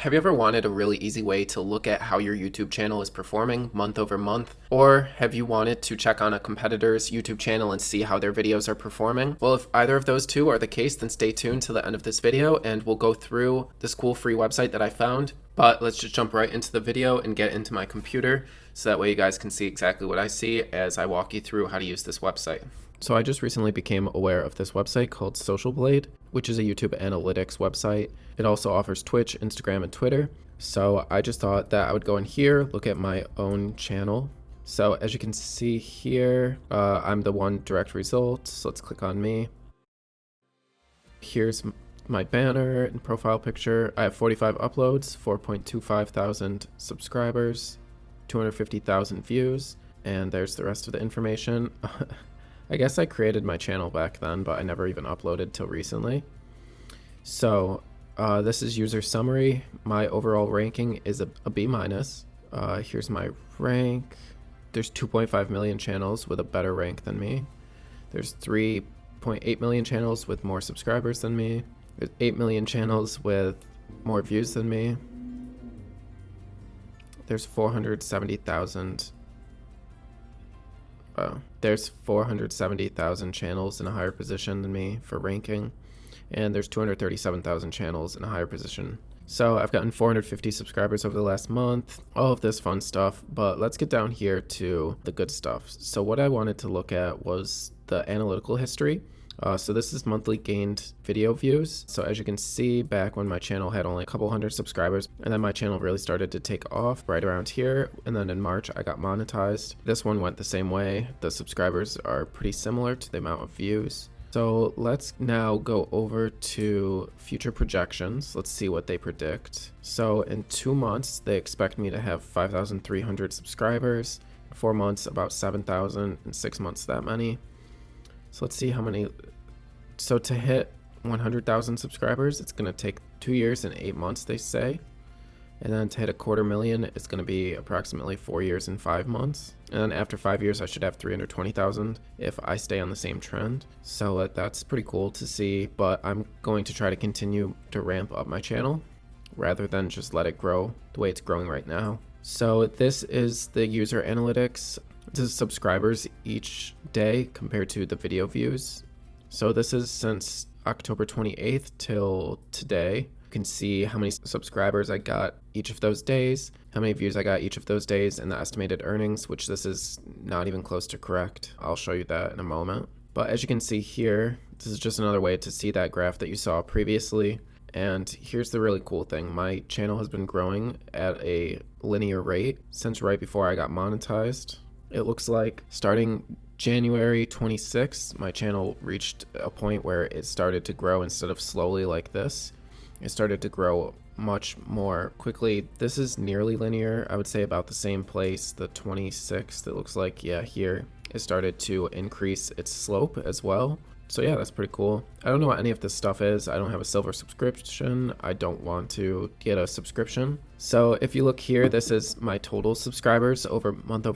Have you ever wanted a really easy way to look at how your YouTube channel is performing month over month? Or have you wanted to check on a competitor's YouTube channel and see how their videos are performing? Well, if either of those two are the case, then stay tuned to the end of this video and we'll go through this cool free website that I found. But let's just jump right into the video and get into my computer so that way you guys can see exactly what I see as I walk you through how to use this website. So I just recently became aware of this website called Social Blade, which is a YouTube analytics website. It also offers Twitch, Instagram, and Twitter. So I just thought that I would go in here, look at my own channel. So as you can see here, I'm the one direct results. So let's click on me. Here's my banner and profile picture. I have 45 uploads, 4.25 thousand subscribers, 250,000 views, and there's the rest of the information. I guess I created my channel back then, but I never even uploaded till recently. So this is user summary. My overall ranking is a B-. Here's my rank. There's 2.5 million channels with a better rank than me. There's 3.8 million channels with more subscribers than me. There's 8 million channels with more views than me. There's 470,000 channels in a higher position than me for ranking, and there's 237,000 channels in a higher position. So I've gotten 450 subscribers over the last month, all of this fun stuff, but let's get down here to the good stuff. So what I wanted to look at was the analytical history. So this is monthly gained video views. So as you can see, back when my channel had only a couple hundred subscribers, and then my channel really started to take off right around here, and then in March I got monetized. This one went the same way. The subscribers are pretty similar to the amount of views. So let's now go over to future projections. Let's see what they predict. So in 2 months, they expect me to have 5,300 subscribers. 4 months, about 7,000. In 6 months, that many. So let's see how many. So to hit 100,000 subscribers, it's going to take 2 years and 8 months, they say. And then to hit 250,000, it's going to be approximately 4 years and 5 months. And then after 5 years, I should have 320,000 if I stay on the same trend. So that's pretty cool to see, but I'm going to try to continue to ramp up my channel rather than just let it grow the way it's growing right now. So this is the user analytics. This is subscribers each day compared to the video views. So this is since October 28th till today. You can see how many subscribers I got each of those days, how many views I got each of those days, and the estimated earnings, which this is not even close to correct. I'll show you that in a moment. But as you can see here, this is just another way to see that graph that you saw previously. And here's the really cool thing. My channel has been growing at a linear rate since right before I got monetized. It looks like starting January 26th, my channel reached a point where it started to grow instead of slowly like this. It started to grow much more quickly. This is nearly linear. I would say about the same place. The 26th, it looks like, yeah, here it started to increase its slope as well. So yeah, that's pretty cool. I don't know what any of this stuff is. I don't have a silver subscription. I don't want to get a subscription. So if you look here, this is my total subscribers over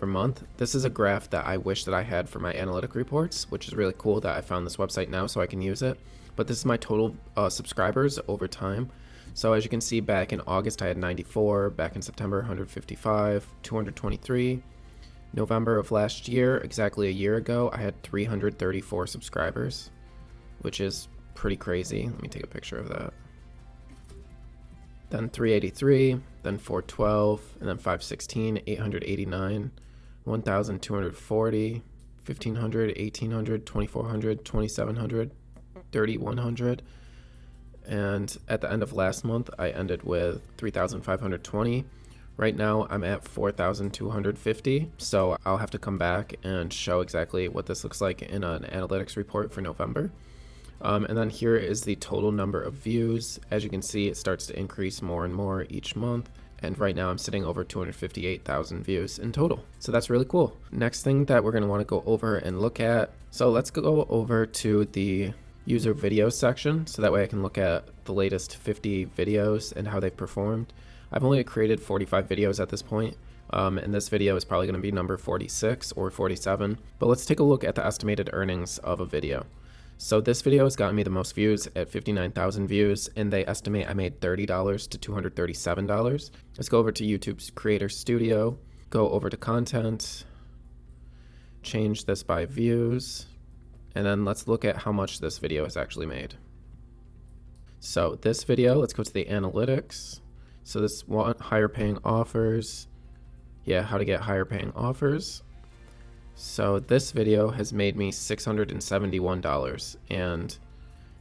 month. This is a graph that I wish that I had for my analytic reports, which is really cool that I found this website now so I can use it. But this is my total subscribers over time. So as you can see, back in August, I had 94. Back in September, 155, 223. November of last year, exactly a year ago, I had 334 subscribers, which is pretty crazy. Let me take a picture of that. Then 383, then 412, and then 516, 889, 1,240, 1,500, 1,800, 2,400, 2,700, 3,100. And at the end of last month, I ended with 3,520. Right now, I'm at 4,250, so I'll have to come back and show exactly what this looks like in an analytics report for November. And then here is the total number of views. As you can see, it starts to increase more and more each month. And right now I'm sitting over 258,000 views in total. So that's really cool. Next thing that we're going to want to go over and look at. So let's go over to the user videos section. So that way I can look at the latest 50 videos and how they've performed. I've only created 45 videos at this point, and this video is probably going to be number 46 or 47, but let's take a look at the estimated earnings of a video. So this video has gotten me the most views at 59,000 views, and they estimate I made $30 to $237. Let's go over to YouTube's Creator Studio, go over to Content, change this by views, and then let's look at how much this video has actually made. So this video, let's go to the analytics. So this one, higher paying offers. Yeah, how to get higher paying offers. So this video has made me $671, and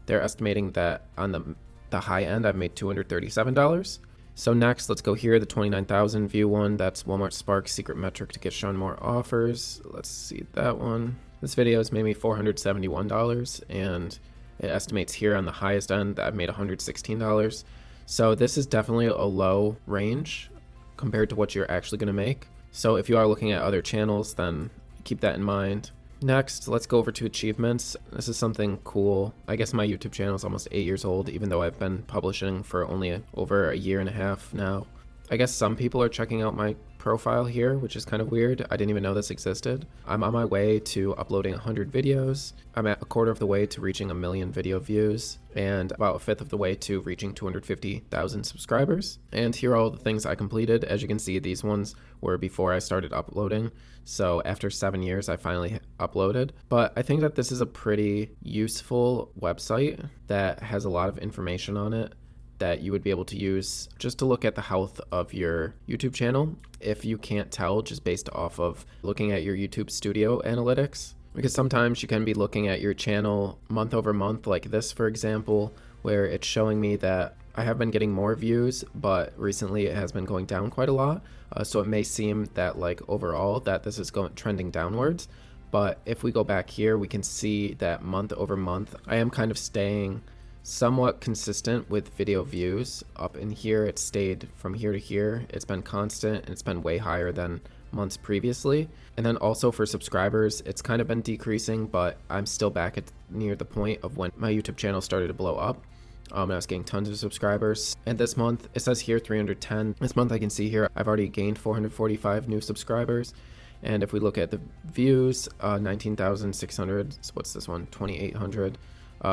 they're estimating that on the high end I've made $237. So next, let's go here, the 29,000 view one. That's Walmart Spark's secret metric to get shown more offers. Let's see that one. This video has made me $471, and it estimates here on the highest end that I've made $116. So this is definitely a low range compared to what you're actually going to make. So if you are looking at other channels, then keep that in mind. Next, let's go over to achievements. This is something cool. I guess my YouTube channel is almost 8 years old, even though I've been publishing for only over a year and a half now. I guess some people are checking out my profile here, which is kind of weird. I didn't even know this existed. I'm on my way to uploading 100 videos. I'm at a quarter of the way to reaching 1 million video views, and about a fifth of the way to reaching 250,000 subscribers. And here are all the things I completed. As you can see, these ones were before I started uploading. So after 7 years, I finally uploaded. But I think that this is a pretty useful website that has a lot of information on it that you would be able to use just to look at the health of your YouTube channel if you can't tell just based off of looking at your YouTube Studio analytics. Because sometimes you can be looking at your channel month over month, like this for example, where it's showing me that I have been getting more views, but recently it has been going down quite a lot. So it may seem that like overall that this is trending downwards. But if we go back here, we can see that month over month, I am kind of staying somewhat consistent with video views. Up in here, it stayed from here to here. It's been constant, and it's been way higher than months previously. And then also for subscribers, it's kind of been decreasing, but I'm still back at near the point of when my YouTube channel started to blow up. I was getting tons of subscribers, and this month it says here 310. This month I can see here I've already gained 445 new subscribers. And if we look at the views, 19,600. So what's this one? 2,800.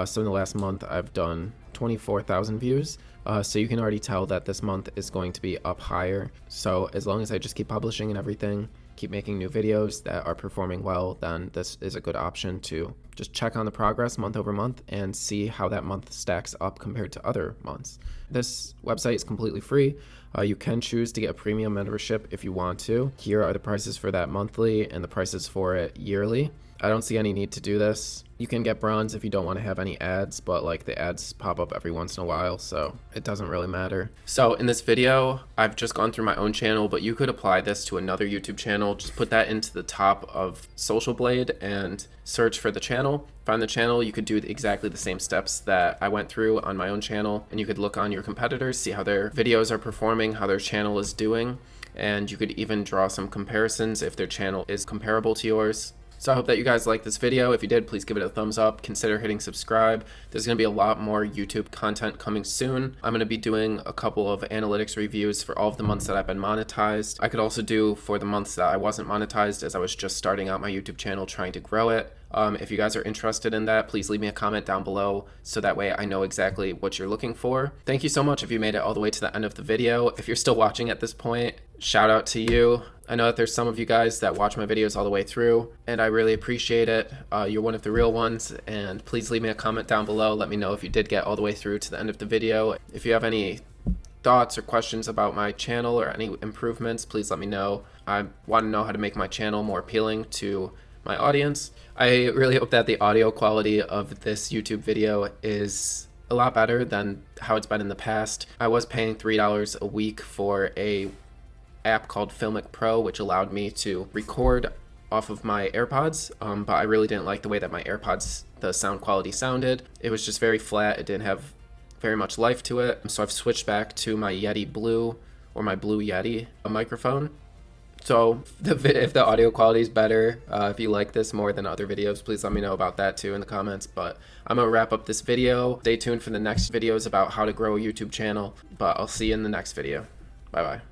So in the last month I've done 24,000 views. So you can already tell that this month is going to be up higher. So as long as I just keep publishing and everything, keep making new videos that are performing well, then this is a good option to just check on the progress month over month and see how that month stacks up compared to other months. This website is completely free. You can choose to get a premium membership if you want to. Here are the prices for that monthly and the prices for it yearly. I don't see any need to do this. You can get bronze if you don't want to have any ads, but like the ads pop up every once in a while, so it doesn't really matter. So in this video, I've just gone through my own channel, but you could apply this to another YouTube channel. Just put that into the top of Social Blade and search for the channel. Find the channel. You could do exactly the same steps that I went through on my own channel, and you could look on your competitors, see how their videos are performing, how their channel is doing, and you could even draw some comparisons if their channel is comparable to yours. So I hope that you guys liked this video. If you did, please give it a thumbs up. Consider hitting subscribe. There's going to be a lot more YouTube content coming soon. I'm going to be doing a couple of analytics reviews for all of the months that I've been monetized. I could also do for the months that I wasn't monetized, as I was just starting out my YouTube channel trying to grow it. If you guys are interested in that, please leave me a comment down below so that way I know exactly what you're looking for. Thank you so much if you made it all the way to the end of the video. If you're still watching at this point, shout out to you. I know that there's some of you guys that watch my videos all the way through, and I really appreciate it. You're one of the real ones, and please leave me a comment down below. Let me know if you did get all the way through to the end of the video. If you have any thoughts or questions about my channel or any improvements, please let me know. I want to know how to make my channel more appealing to my audience. I really hope that the audio quality of this YouTube video is a lot better than how it's been in the past. I was paying $3 a week for a app called Filmic Pro, which allowed me to record off of my AirPods, but I really didn't like the way that my AirPods, the sound quality sounded. It was just very flat. It didn't have very much life to it. So I've switched back to my Yeti Blue, or my Blue Yeti microphone. So if the audio quality is better, if you like this more than other videos, please let me know about that too in the comments. But I'm going to wrap up this video. Stay tuned for the next videos about how to grow a YouTube channel, but I'll see you in the next video. Bye-bye.